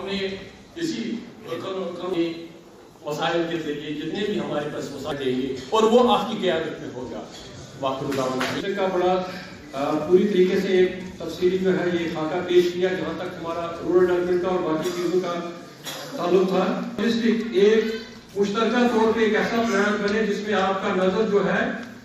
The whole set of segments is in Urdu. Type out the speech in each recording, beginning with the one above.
اپنے اسی وسائل کے ذریعے جتنے بھی ہمارے پاس وسائل دیں گے اور وہ آپ کی قیادت میں ہوگا. واقعی کا بڑا پوری طریقے سے ایک تفصیلی جو ہے یہ خاکہ پیش کیا جہاں تک ہمارا رورل ڈیولپمنٹ کا اور باقی چیزوں کا تعلق تھا. ایک مشترکہ طور پہ ایک ایسا پلان بنے جس میں آپ کا نظر جو ہے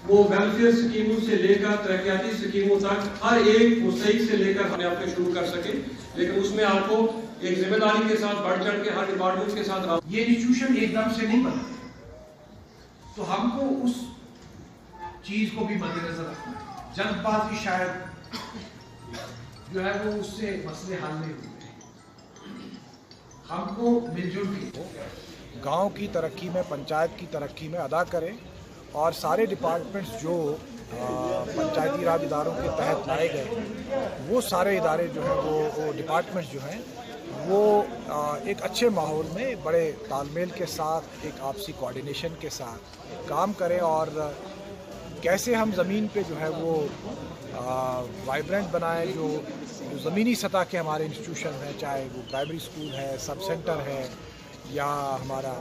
وہ ویلفیئر سکیموں سے لے کر ترقیاتی سکیموں تک ہر ایک مستحق سے لے کر ہمیں آپ شروع کر سکے. لیکن اس میں آپ کو ایک ذمہ داری کے ساتھ بڑھ چڑھ کے ہر ڈپارٹمنٹ کے ساتھ یہ انسٹیٹیوشن ایک دم سے نہیں بنا تو ہم کو اس چیز کو بھی مد نظر رکھنا ہے. جلد بازی شاید جو ہے وہ اس سے مسئلے حل نہیں ہوئے. ہم کو مل جل کے گاؤں کی ترقی میں پنچایت کی ترقی میں ادا کریں اور سارے ڈپارٹمنٹس جو پنچایتی راج اداروں کے تحت لائے گئے وہ سارے ادارے جو ہیں وہ ڈپارٹمنٹس جو ہیں وہ ایک اچھے ماحول میں بڑے تال میل کے ساتھ ایک آپسی کوآرڈینیشن کے ساتھ کام کریں اور کیسے ہم زمین پہ جو ہے وہ وائبرنٹ بنائیں. جو زمینی سطح کے ہمارے انسٹیٹیوشن ہیں چاہے وہ پرائمری اسکول ہے سب سینٹر ہے یا ہمارا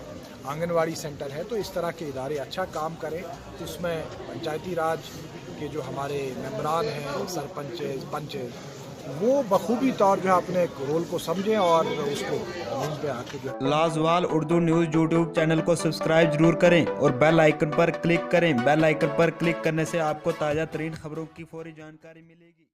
آنگن واڑی سینٹر ہے تو اس طرح کے ادارے اچھا کام کریں. اس میں پنچایتی راج کے جو ہمارے ممبران ہیں سرپنچ پنچ وہ بخوبی طور جو ہے اپنے رول کو سمجھیں اور اس کو زمین پہ آ کے جو لازوال اردو نیوز یوٹیوب چینل کو سبسکرائب ضرور کریں اور بیل آئیکن پر کلک کریں. بیل آئیکن پر کلک کرنے سے آپ کو تازہ ترین خبروں کی فوری جانکاری ملے گی.